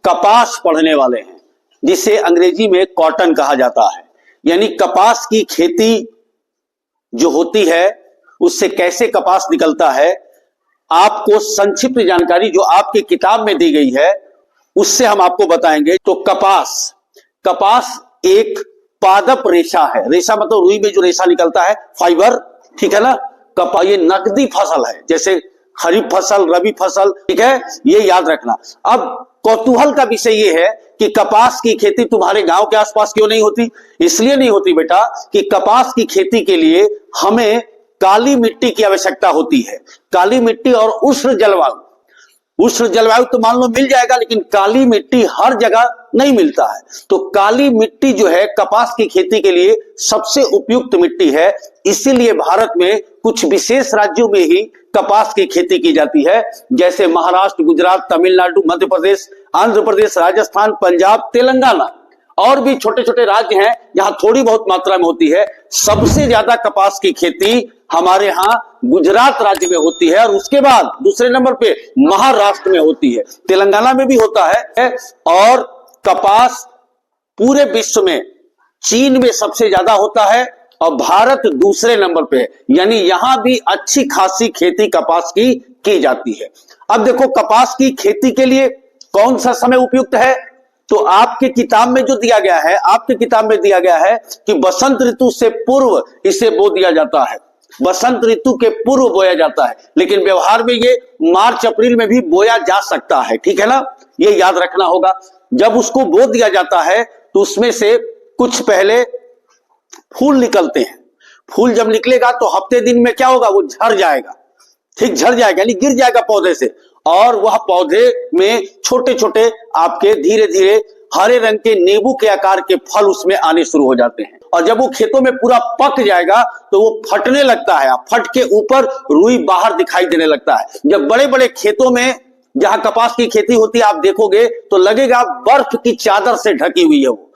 कपास पढ़ने वाले हैं, जिसे अंग्रेजी में कॉटन कहा जाता है। यानी कपास की खेती जो होती है उससे कैसे कपास निकलता है, आपको संक्षिप्त जानकारी जो आपकी किताब में दी गई है उससे हम आपको बताएंगे। तो कपास एक पादप रेशा है। रेशा मतलब रुई में जो रेशा निकलता है, फाइबर, ठीक है ना। कपास ये नकदी फसल है, जैसे खरीफ फसल, रबी फसल, ठीक है, ये याद रखना। अब कौतूहल का विषय ये है कि कपास की खेती तुम्हारे गांव के आसपास क्यों नहीं होती? इसलिए नहीं होती बेटा कि कपास की खेती के लिए हमें काली मिट्टी की आवश्यकता होती है। काली मिट्टी और उष्ण जलवायु। उष्ण जलवायु तो मान लो मिल जाएगा, लेकिन काली मिट्टी हर जगह नहीं मिलता है। तो काली मिट्टी जो है कपास की खेती के लिए सबसे उपयुक्त मिट्टी है। इसीलिए भारत में कुछ विशेष राज्यों में ही कपास की खेती की जाती है, जैसे महाराष्ट्र, गुजरात, तमिलनाडु, मध्य प्रदेश, आंध्र प्रदेश, राजस्थान, पंजाब, तेलंगाना, और भी छोटे छोटे राज्य हैं जहां थोड़ी बहुत मात्रा में होती है। सबसे ज्यादा कपास की खेती हमारे यहाँ गुजरात राज्य में होती है, और उसके बाद दूसरे नंबर पे महाराष्ट्र में होती है, तेलंगाना में भी होता है। और कपास पूरे विश्व में चीन में सबसे ज्यादा होता है और भारत दूसरे नंबर पे है। यानी यहां भी अच्छी खासी खेती कपास की जाती है। अब देखो कपास की खेती के लिए कौन सा समय उपयुक्त है? तो आपके किताब में जो दिया गया है, आपके किताब में दिया गया है कि बसंत ऋतु से पूर्व इसे बो दिया जाता है। बसंत ऋतु के पूर्व बोया जाता है, लेकिन व्यवहार में ये मार्च अप्रैल में भी बोया जा सकता है, ठीक है ना। ये याद रखना होगा। जब उसको बो दिया जाता है तो उसमें से कुछ पहले फूल निकलते हैं। फूल जब निकलेगा तो हफ्ते दिन में क्या होगा, वो झड़ जाएगा, ठीक, झड़ जाएगा यानी गिर जाएगा पौधे से, और वह पौधे में छोटे छोटे आपके धीरे धीरे हरे रंग के नींबू के आकार के फल उसमें आने शुरू हो जाते हैं। और जब वो खेतों में पूरा पक जाएगा तो वो फटने लगता है, फट के ऊपर रुई बाहर दिखाई देने लगता है। जब बड़े बड़े खेतों में जहां कपास की खेती होती है आप देखोगे तो लगेगा बर्फ की चादर से ढकी हुई है वो।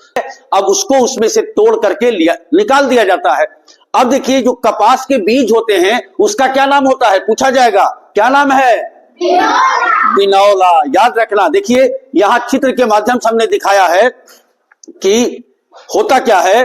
अब उसको उसमें से तोड़ करके निकाल दिया जाता है। अब देखिए जो कपास के बीज होते हैं उसका क्या नाम होता है, पूछा जाएगा, क्या नाम है? बिनौला। याद रखना। देखिए यहां चित्र के माध्यम से हमने दिखाया है कि होता क्या है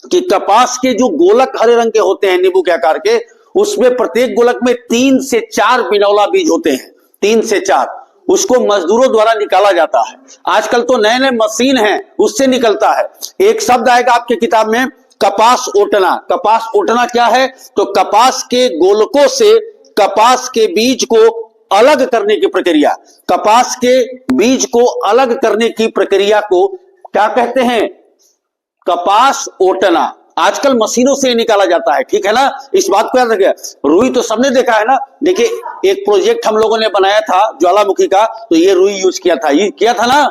कि कपास के जो गोलक हरे रंग के होते हैं नींबू के आकार के, उसमें प्रत्येक गोलक में 3 से 4 बिनौला बीज होते हैं, 3 से 4। उसको मजदूरों द्वारा निकाला जाता है। आजकल तो नए नए मशीन हैं, उससे निकलता है। एक शब्द आएगा आपके किताब में, कपास ओटना। कपास ओटना क्या है? तो कपास के गोलकों से कपास के बीज को अलग करने की प्रक्रिया, कपास के बीज को अलग करने की प्रक्रिया को क्या कहते हैं? कपास ओटना। आजकल मशीनों से निकाला जाता है, ठीक है ना। इस बात को याद रखिए। रुई तो सबने देखा है ना। देखिए एक प्रोजेक्ट हम लोगों ने बनाया था ज्वालामुखी का, तो ये रुई यूज किया था, ये किया था ना,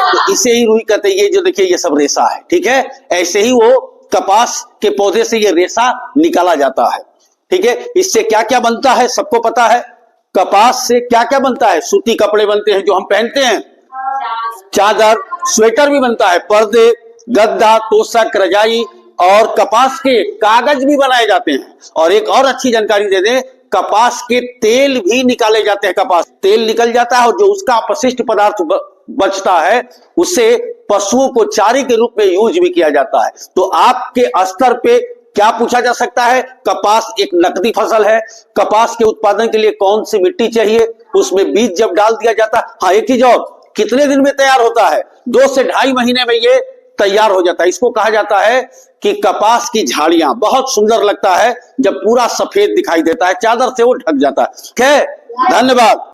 तो इसे ही रुई कहते हैं। ये जो देखिए ये सब रेशा है, ठीक है। ऐसे ही वो कपास के पौधे से ये रेशा निकाला जाता है, ठीक है। इससे क्या क्या बनता है सबको पता है। कपास से क्या क्या बनता है? सूती कपड़े बनते हैं जो हम पहनते हैं, चादर, स्वेटर भी बनता है, पर्दे, गद्दा, तोशक, रजाई, और कपास के कागज भी बनाए जाते हैं। और एक और अच्छी जानकारी दे दें, कपास के तेल भी निकाले जाते हैं। कपास तेल निकल जाता है और जो उसका अपशिष्ट पदार्थ बचता है उससे पशुओं को चारे के रूप में यूज भी किया जाता है। तो आपके स्तर पे क्या पूछा जा सकता है? कपास एक नकदी फसल है। कपास के उत्पादन के लिए कौन सी मिट्टी चाहिए? उसमें बीज जब डाल दिया जाता है, हाँ एक चीज और, कितने दिन में तैयार होता है? 2 से 2.5 महीने में ये तैयार हो जाता है। इसको कहा जाता है कि कपास की झाड़ियां। बहुत सुंदर लगता है जब पूरा सफेद दिखाई देता है, चादर से वो ढक जाता है। ठीक है, धन्यवाद।